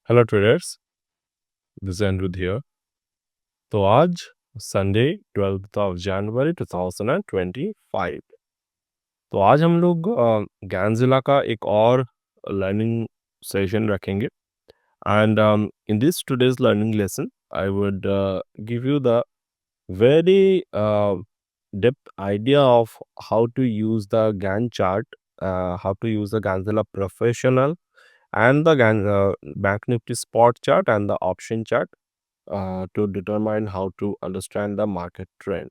Hello traders, this is Anirudh here. तो आज Sunday 12th of January 2025। तो आज हम लोग गैंजिला का एक और लर्निंग सेशन रखेंगे। And in this today's learning lesson I would give you the very depth idea of how to use the Gantt chart, how to use the Ganzilla professional and the Bank Nifty spot chart and the option chart to determine how to understand the market trend.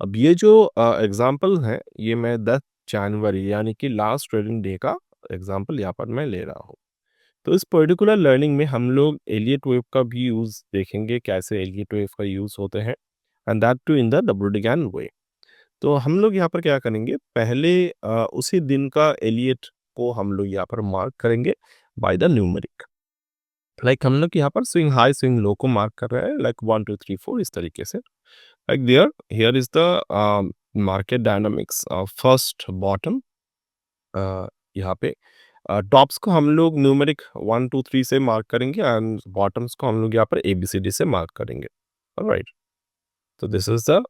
अब ये जो example है ये मैं 10 जनवरी यानी कि last trading day का example यहाँ पर मैं ले रहा हूँ। तो इस पर्टिकुलर लर्निंग में हम लोग एलियट वेव का भी यूज़ देखेंगे, कैसे एलियट वेव का यूज़ होते हैं and that too in the डब्ल्यूडिगैन वे। तो हम लोग यहाँ पर क्या करेंगे, पहले उसी दिन का एलियट को हम लोग यहाँ पर मार्क करेंगे बाय द न्यूमेरिक। लाइक हम लोग यहाँ पर स्विंग हाई स्विंग लो को मार्क कर रहे हैं, लाइक 1 2 3 4 इस तरीके से। Like there here is the market dynamics first bottom. यहाँ पे टॉप्स को हम लोग न्यूमेरिक 1 2 3 से मार्क करेंगे एंड बॉटम्स को हम लोग यहाँ पर ABCD से मार्क करेंगे। ऑलराइट, तो this is the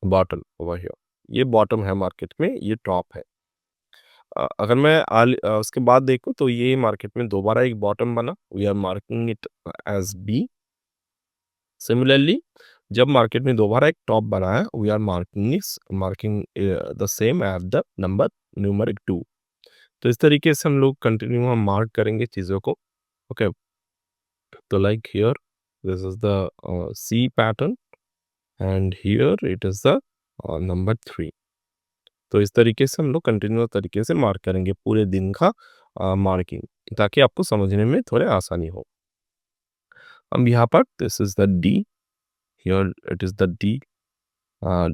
bottom over here. ये बॉटम है मार्केट में, ये टॉप है। अगर मैं उसके बाद देखूँ तो ये मार्केट में दोबारा एक बॉटम बना, we are marking it as B. Similarly जब मार्केट में दोबारा एक टॉप बना है, we are marking the same at the number numeric 2। तो इस तरीके से हम लोग कंटिन्यू हम मार्क करेंगे चीज़ों को। ओके, तो like here this is the C pattern and here it is the number 3। तो इस तरीके से हम लोग कंटिन्यूअस तरीके से मार्क करेंगे पूरे दिन का मार्किंग, ताकि आपको समझने में थोड़े आसानी हो। अब यहाँ पर this is the D, here it is the D,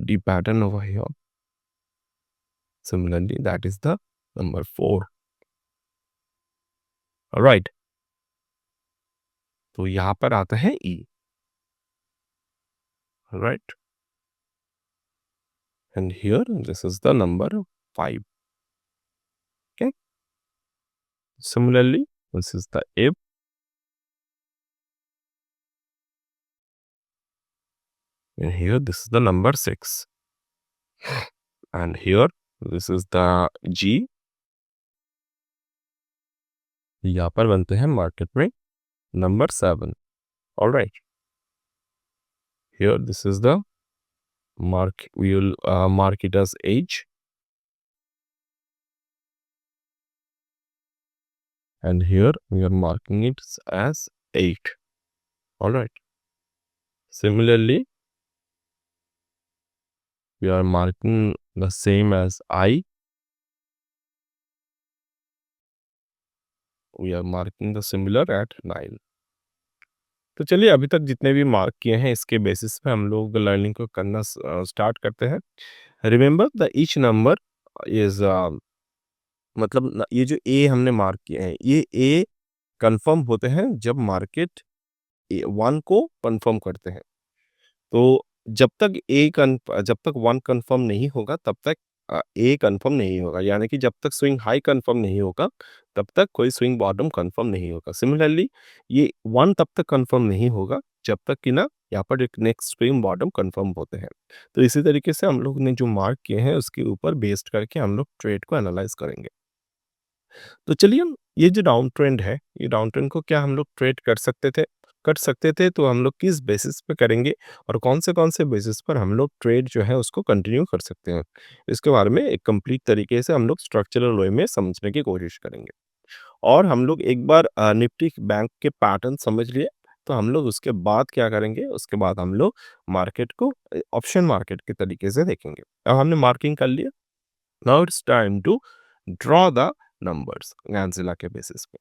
D pattern over here. Similarly that is the number 4। Right, तो यहाँ पर आता है E. Right, and here this is the number 5. Okay, similarly this is the F, and here this is the number 6, and here this is the G। यहाँ पर बनते हैं market में number 7। all right, here this is the mark, we will mark it as H, and here we are marking it as 8। all right, similarly we are marking the same as I, we are marking the similar at 9। तो चलिए अभी तक जितने भी mark किए हैं इसके basis पे हम लोग लर्निंग को करना स्टार्ट करते हैं। Remember the each number is मतलब ये जो ए हमने मार्क किए हैं, ये ए कंफर्म होते हैं जब मार्केट 1 को कंफर्म करते हैं। तो जब तक 1 कंफर्म नहीं होगा तब तक ए कंफर्म नहीं होगा, यानी कि जब तक स्विंग हाई कंफर्म नहीं होगा तब तक कोई स्विंग बॉटम कंफर्म नहीं होगा। सिमिलरली ये 1 तब तक कंफर्म नहीं होगा जब तक कि ना यहाँ पर एक नेक्स्ट स्विंग बॉटम कंफर्म होते हैं। तो इसी तरीके से हम लोग ने जो मार्क किए हैं उसके ऊपर बेस्ड करके हम लोग ट्रेड को एनालाइज करेंगे। तो चलिए हम ये जो डाउन ट्रेंड है, ये डाउन ट्रेंड को क्या हम लोग ट्रेड कर सकते थे? कर सकते थे, तो हम लोग किस बेसिस पे करेंगे और कौन से बेसिस पर हम लोग ट्रेड जो है उसको कंटिन्यू कर सकते हैं? इसके बारे में एक कंप्लीट तरीके से हम लोग स्ट्रक्चरल वे में समझने की कोशिश करेंगे। और हम लोग एक बार निफ्टी बैंक के पैटर्न समझ लिए, तो हम लोग उसके बाद क्या करेंगे, उसके बाद हम लोग मार्केट को ऑप्शन मार्केट के तरीके से देखेंगे। अब हमने मार्किंग कर लिया, now it's time to draw the numbers गैंजिला के बेसिस पे।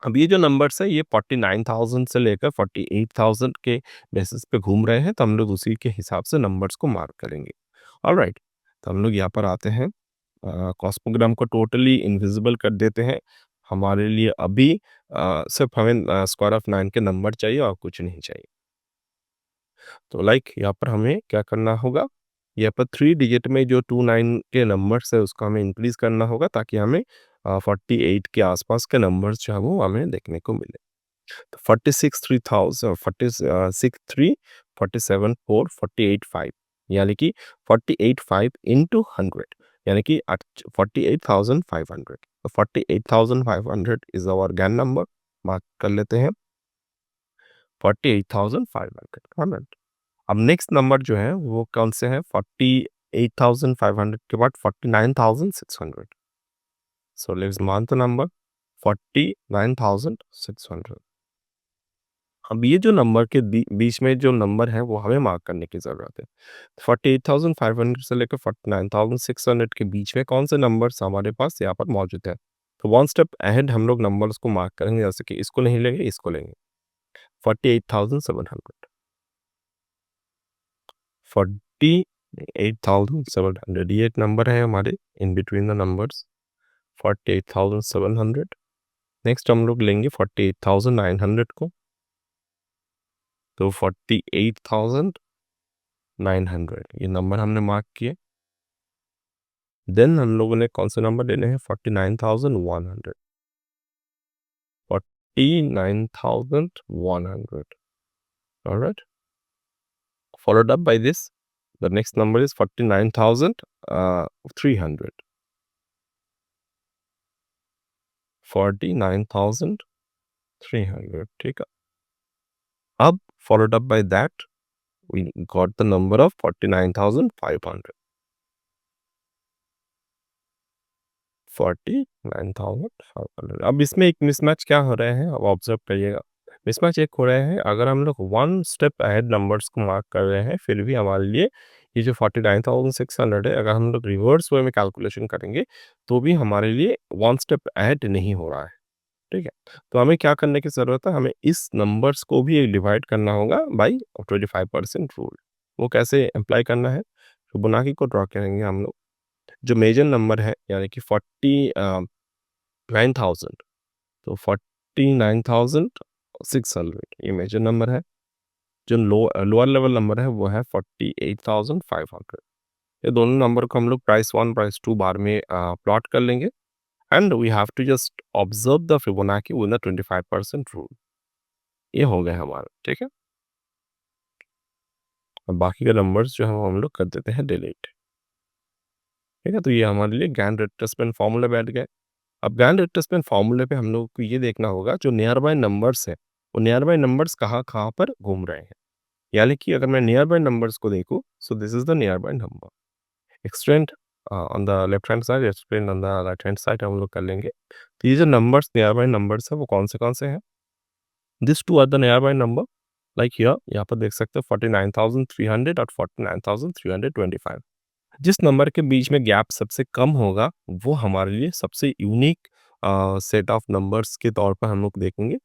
अब ये जो नंबर्स है ये 49,000 से लेकर 48,000 के बेसिस पे घूम रहे हैं, तो हम लोग उसी के हिसाब से नंबर्स को मार्क करेंगे। ऑलराइट, तो हम लोग यहाँ पर आते हैं, कॉस्मोग्राम को टोटली इनविजिबल कर देते हैं। हमारे लिए अभी सिर्फ हमें स्क्वायर ऑफ 9 के नंबर चाहिए और कुछ नहीं चाहिए। तो लाइक यहाँ पर हमें क्या करना होगा, यहाँ पर 3 डिजिट में जो 29 के नंबर्स है उसको हमें इंक्रीज करना होगा ताकि हमें 48 के आसपास के नंबर्स जो है वो हमें देखने को मिले। तो 46 3000 46 3 47 4 48 5 यानी कि 48 5 इंटू 100 यानी कि 48,500। तो 48,500 is our Gann number, mark कर लेते हैं 48,500 कमेंट। अब नेक्स्ट नंबर जो है वो कौन से हैं? 48,500 के बाद 49,600। So let's mark the number 49,600। अब ये जो नंबर के बीच में जो नंबर है वो हमें मार्क करने की ज़रूरत है। 48,500 से लेकर 49,600 के बीच में कौन से नंबर्स हमारे पास यहाँ पर मौजूद है? तो वन स्टेप अहेड हम लोग नंबर्स को मार्क करेंगे, जैसे कि इसको नहीं लेंगे, इसको लेंगे। 48,700 48,700 ये एक नंबर है हमारे in between the numbers 48,700। Next हम लोग लेंगे 48,900 को, तो 48,900 ये नंबर हमने मार्क किए। देन हम लोगों ने कौन से नंबर लेने हैं? 49,100 49,100। Alright, followed up by this the next number is 49,300 49,300। ठीक है, अब followed up by that we got the number of 49,500 49,500। अब इसमें एक मिसमैच क्या हो रहे हैं, अब ऑब्जर्व करिएगा। मिसमैच एक हो रहे हैं, अगर हम लोग वन स्टेप अहेड नंबर्स को मार्क कर रहे हैं फिर भी हमारे लिए ये जो 49,600 है, अगर हम लोग रिवर्स वे में कैलकुलेशन करेंगे तो भी हमारे लिए वन स्टेप अहेड नहीं हो रहा है। ठीक है, तो हमें क्या करने की ज़रूरत है? हमें इस नंबर्स को भी डिवाइड करना होगा बाई 25% रूल। वो कैसे अप्लाई करना है? फिबोनाची को ड्रॉ करेंगे हम लोग। जो मेजर नंबर है यानी कि 49,000, तो 49,600 ये मेजर नंबर है। जो लोअर लेवल नंबर है वो है 48,500। ये दोनों नंबर को हम लोग प्राइस 1 प्राइस 2 बार में प्लॉट कर लेंगे and we have to just observe the Fibonacci with the 25% rule. ये हो गया हमारा। ठीक है, अब बाकी के नंबर्स जो है वो हम लोग कर देते हैं डिलीट। ठीक है, तो ये हमारे लिए गैन रिट्रेसमेंट फॉर्मूला बैठ गए। अब गैन रिट्रेसमेंट फॉर्मूले पे हम लोग को ये देखना होगा जो नियर बाय नंबर्स है वो नियर बाय नंबर्स कहाँ-कहाँ पर घूम रहे हैं। यानी कि अगर मैं नियर बाय नंबर्स को देखूँ, so this is the nearby number. Extend on the left hand side, extend on the right hand side हम लोग कर लेंगे। तो ये जो नंबर्स नियर बाय नंबर्स है वो कौन से हैं? This two are the nearby number like here, यहाँ पर देख सकते हो 49,300 और 49,325। जिस नंबर के बीच में गैप सबसे कम होगा वो हमारे लिए सबसे यूनिक सेट ऑफ नंबर्स के तौर पर हम लोग देखेंगे।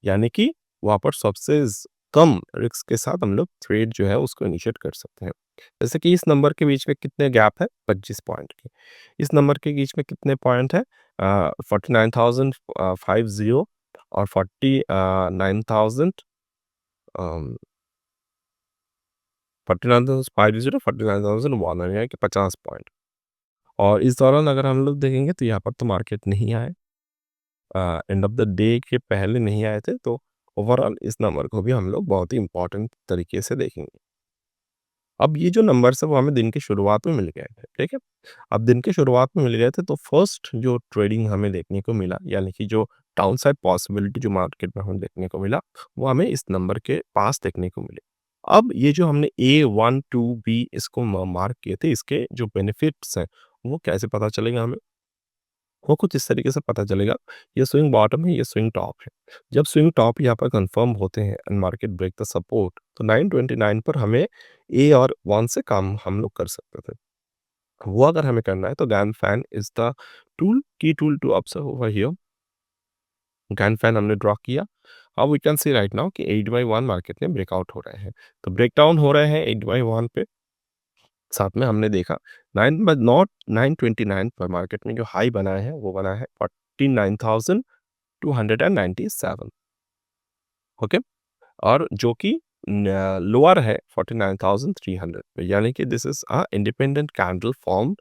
यानी कि वहाँ पर सबसे कम रिस्क के साथ हम लोग ट्रेड जो है उसको इनिशिएट कर सकते हैं। जैसे कि इस नंबर के बीच में कितने गैप है? 25 पॉइंट के। इस नंबर के बीच में कितने पॉइंट है? 49,050 और 49,000 49,500 49,100 यानी कि 50 पॉइंट। और इस दौरान अगर हम लोग देखेंगे तो यहाँ पर तो मार्केट नहीं आए, एंड ऑफ द डे के पहले नहीं आए थे, तो ओवरऑल इस नंबर को भी हम लोग बहुत ही इम्पोर्टेंट तरीके से देखेंगे। अब ये जो नंबर्स है वो हमें दिन की शुरुआत में मिल गए थे। ठीक है, अब दिन की शुरुआत में मिल गए थे तो फर्स्ट जो ट्रेडिंग हमें देखने को मिला यानी कि जो डाउन साइड पॉसिबिलिटी जो मार्केट में हमें देखने को मिला वो हमें इस नंबर के पास देखने को मिले। अब ये जो हमने A1 2 B इसको मार्क किए थे, इसके जो बेनिफिट्स हैं वो कैसे पता चलेगा हमें? वो कुछ इस तरीके से पता चलेगा, ये स्विंग बॉटम है, ये स्विंग टॉप है। जब स्विंग टॉप यहाँ पर कंफर्म होते हैं and market break the support, तो 929 पर हमें ए और 1 से काम हम लोग कर सकते थे। वो अगर हमें करना है तो गैन फैन is the tool, key tool to observe over here. गैन फैन हमने ड्रॉ किया। अब we can see right now कि 8/1 मार्केट में ब्रेकआउट हो रहे हैं, तो ब्रेकडाउन हो रहे हैं 8/1 पे। साथ में हमने देखा 9 बट नॉट 929 पर मार्केट में जो हाई बना है वो बना है 49,297। ओके, और जो कि लोअर है 49,300 पे, यानी कि this is a independent candle form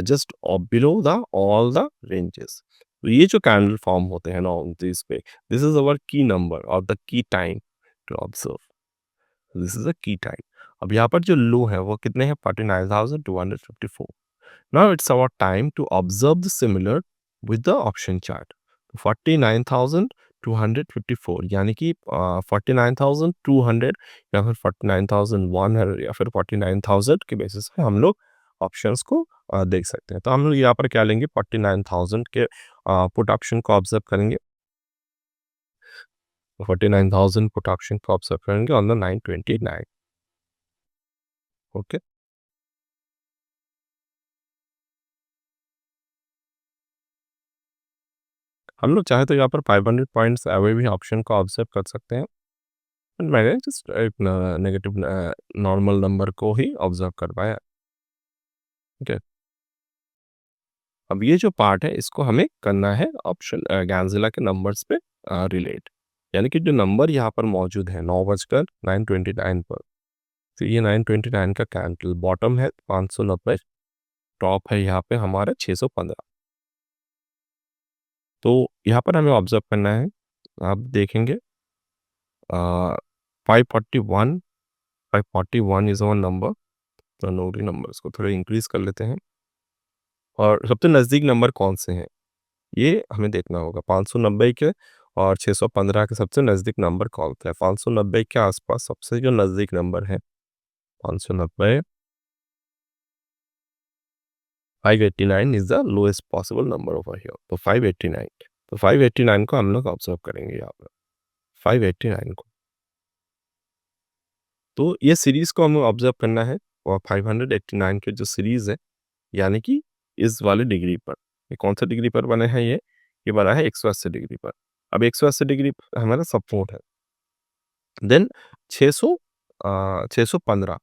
just below the all the ranges. तो ये जो कैंडल फॉर्म होते हैं ना इस पे, दिस इज अवर की नंबर और the key time to observe, this is a key time. अब यहाँ पर जो लो है वो कितने हैं, 49,254। Now it's our time to observe the similar with the option chart. 49,254 यानी कि 49,200 या फिर 49,100 या फिर 49,000 के बेसिस पे हम लोग ऑप्शंस को देख सकते हैं। तो हम लोग यहाँ पर क्या लेंगे, 49,000 के पुट ऑप्शन को ऑब्जर्व करेंगे। 49,000 पुट ऑप्शन को ऑब्जर्व करेंगे ऑन द 929। ओके, हम लोग चाहे तो यहाँ पर 500 पॉइंट्स अवे भी ऑप्शन को ऑब्जर्व कर सकते हैं। मैंने जस्ट एक नेगेटिव नॉर्मल नंबर को ही ऑब्जर्व करवाया। ठीक है, अब ये जो पार्ट है इसको हमें करना है ऑप्शन गैंजिला के नंबर्स पे रिलेट, यानी कि जो नंबर यहाँ पर मौजूद है 9:09 पर, तो ये 929 का कैंडल बॉटम है 590, टॉप है यहाँ पे हमारा 615। तो यहाँ पर हमें ऑब्जर्व करना है, आप देखेंगे 541, 541 इज अवर नंबर। तो नोटरी नंबर्स को थोड़ा इंक्रीज कर लेते हैं, और सबसे नज़दीक नंबर कौन से हैं ये हमें देखना होगा। 590 के और 615 के सबसे नज़दीक नंबर कौन सा है। 590 के आसपास सबसे जो नज़दीक नंबर है 590, 589 is the lowest possible number over here. तो 589, तो 589 को हम लोग ऑब्जर्व करेंगे यहाँ पर, 589 को। तो ये सीरीज को हमें ऑब्जर्व करना है, और 589 के जो सीरीज है यानी कि इस वाले डिग्री पर, ये कौन सा डिग्री पर बने हैं ये बना है 180 डिग्री पर। अब 180 डिग्री हमारा सपोर्ट है। देन 600 615,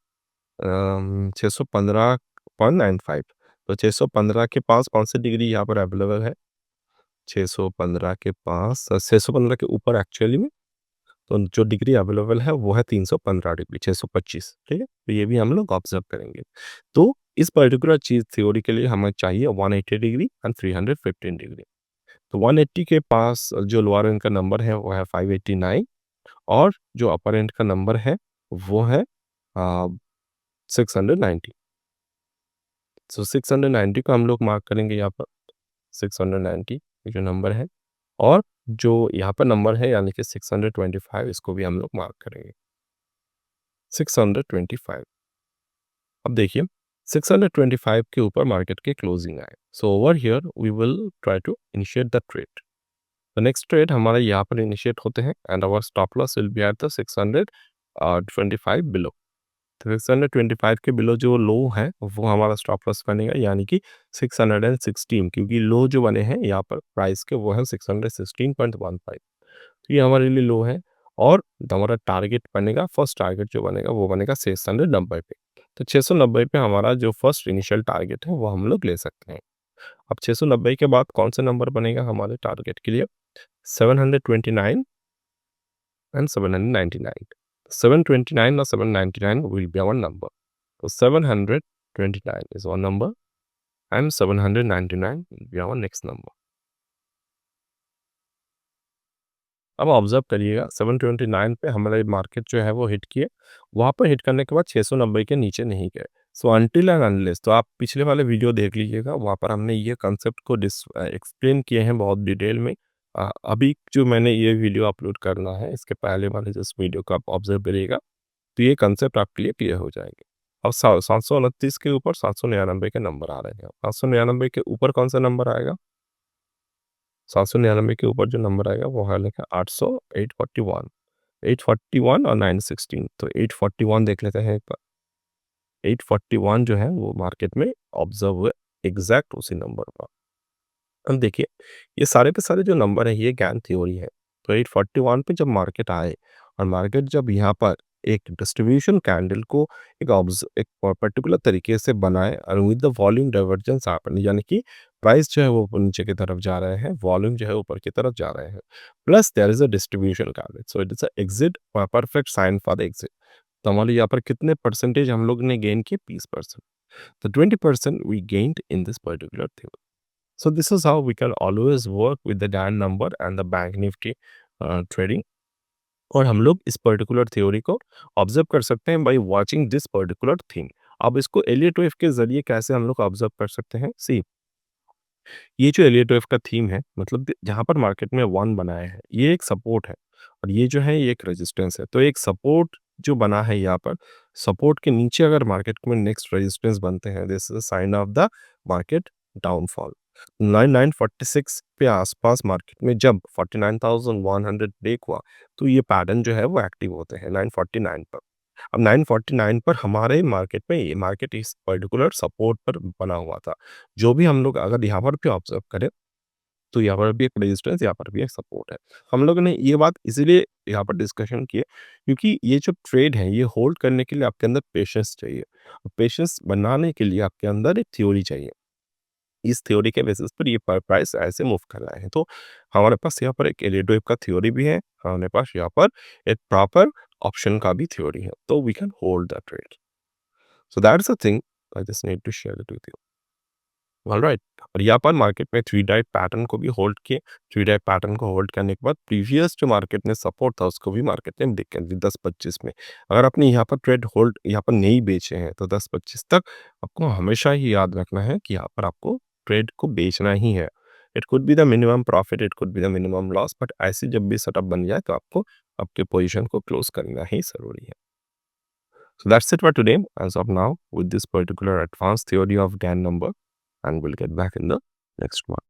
615.95, तो 615 के पास कौन सी डिग्री यहाँ पर अवेलेबल है, 615 के पास 615 के ऊपर एक्चुअली में, तो जो डिग्री अवेलेबल है वो है 315 डिग्री, 625। ठीक है, तो ये भी हम लोग ऑब्जर्व करेंगे। तो इस पर्टिकुलर चीज थ्योरी के लिए हमें चाहिए 180 डिग्री एंड 315 डिग्री। तो 180 के पास जो लोअर एंड का नंबर है वो है 589, और जो अपर एंड का नंबर है वो है 690। सो 690 को हम लोग मार्क करेंगे यहाँ पर, 690 जो नंबर है, और जो यहाँ पर नंबर है यानी कि 625, इसको भी हम लोग मार्क करेंगे, 625। अब देखिए 625 के ऊपर मार्केट के क्लोजिंग आए, so over here we will try to initiate the trade. The next trade हमारा यहाँ पर इनिशिएट होते हैं, and our stop loss will be at the 625 below. तो 625 के बिलो जो लो है वो हमारा स्टॉप लॉस बनेगा, यानी कि 616, क्योंकि लो जो बने हैं यहाँ पर प्राइस के वो है 616.15। तो ये हमारे लिए लो है, और हमारा टारगेट बनेगा, फर्स्ट टारगेट जो बनेगा वो बनेगा 690 पे। तो 690 पे हमारा जो फर्स्ट इनिशियल टारगेट है वो हम लोग ले सकते हैं। अब 690 के बाद कौन सा नंबर बनेगा हमारे टारगेट के लिए, 729 एंड 799। 729 और 799 will be our number. So 729 is our number and 799 will be our next number. अब ऑब्जर्व करिएगा 729 पे हमारे मार्केट जो है वो हिट किए, वहाँ पर हिट करने के बाद 690 के नीचे नहीं गए। सो अनटिल एंड अनलेस, तो आप पिछले वाले वीडियो देख लीजिएगा, वहाँ पर हमने ये कंसेप्ट को एक्सप्लेन किए हैं बहुत डिटेल में। अभी जो मैंने ये वीडियो अपलोड करना है इसके पहले वाले जिस वीडियो को आप ऑब्जर्व करिएगा, तो ये कंसेप्ट आपके लिए क्लियर हो जाएंगे। अब 729 के ऊपर 799 के नंबर आ रहे हैं, 799 के ऊपर कौन सा नंबर आएगा, 799 के ऊपर जो नंबर आएगा वो है लिखा 800, 841, 841 और 916। तो 841 देख लेते हैं एक बार, 841 जो है वो मार्केट में ऑब्जर्व हुए एग्जैक्ट उसी नंबर पर। अब देखिए ये सारे के सारे जो नंबर है ये गैन थ्योरी है। तो 841 पे जब मार्केट आए, और मार्केट जब यहाँ पर एक डिस्ट्रीब्यूशन कैंडल को एक पर्टिकुलर तरीके से बनाए, और with the volume divergence happen, यानी कि प्राइस जो है वो नीचे की तरफ जा रहे हैं, वॉल्यूम जो है ऊपर की तरफ जा रहे हैं, plus there is a distribution candle, so it is a exit, perfect sign for the exit. तो हमारे यहाँ पर कितने परसेंटेज हम लोग ने गेन किए, 20%। तो 20% we gained in this particular thing. So this is how we can always work with the Dan number and the Bank Nifty trading. और हम लोग इस पर्टिकुलर थ्योरी को ऑब्जर्व कर सकते हैं by watching this particular theme. अब इसको एलियट वेव के ज़रिए कैसे हम लोग ऑब्जर्व कर सकते हैं? सी, ये जो एलियट वेव का थीम है, मतलब जहाँ पर मार्केट में 1 बनाया है, ये एक सपोर्ट है और ये जो है ये एक रेजिस्टेंस है। तो एक सपोर्ट जो बना है यहाँ पर, सपोर्ट के नीचे अगर मार्केट में नेक्स्ट रेजिस्टेंस बनते हैं, this is a sign of the market downfall. 9946 के आसपास मार्केट में जब 49,100 ब्रेक हुआ, तो ये पैटर्न जो है वो एक्टिव होते हैं 949 पर। अब 949 पर हमारे मार्केट में ये मार्केट इस पर्टिकुलर सपोर्ट पर बना हुआ था। जो भी हम लोग अगर यहाँ पर भी ऑब्जर्व करें, तो यहाँ पर भी एक रेजिस्टेंस, यहाँ पर भी एक सपोर्ट है। हम लोगों ने ये बात इसीलिए यहाँ पर डिस्कशन की है, क्योंकि ये जो ट्रेड है, ये होल्ड करने के लिए आपके अंदर पेशेंस चाहिए। पेशेंस बनाने के लिए आपके अंदर एक थ्योरी चाहिए। इस थ्योरी के बेसिस पर ये प्राइस ऐसे मूव कर रहे हैं। तो हमारे पास यहाँ पर एक एलियट वेव का थ्योरी भी है, हमारे पास यहाँ पर एक प्रॉपर ऑप्शन का भी थ्योरी है। तो we can hold the trade. So that's the thing I just need to share it with you. Alright, और यहाँ पर मार्केट में थ्री डाइट पैटर्न को भी होल्ड किए। थ्री डाइट पैटर्न को होल्ड करने के बाद प्रीवियस जो मार्केट में सपोर्ट था उसको भी मार्केट ने ब्रेक कर दिया 10-25 में। अगर आपने यहाँ पर ट्रेड होल्ड यहाँ पर नहीं बेचे हैं, तो 10-25 तक आपको हमेशा ही याद रखना है कि यहाँ पर आपको ट्रेड को बेचना ही है। It could be the minimum profit, it could be the minimum loss, but ऐसे जब भी सेटअप बन जाए तो आपको आपके पोजिशन को क्लोज करना ही जरूरी है। So that's it for today as of now with this particular advanced theory of GAN number, and we'll get back in the next one.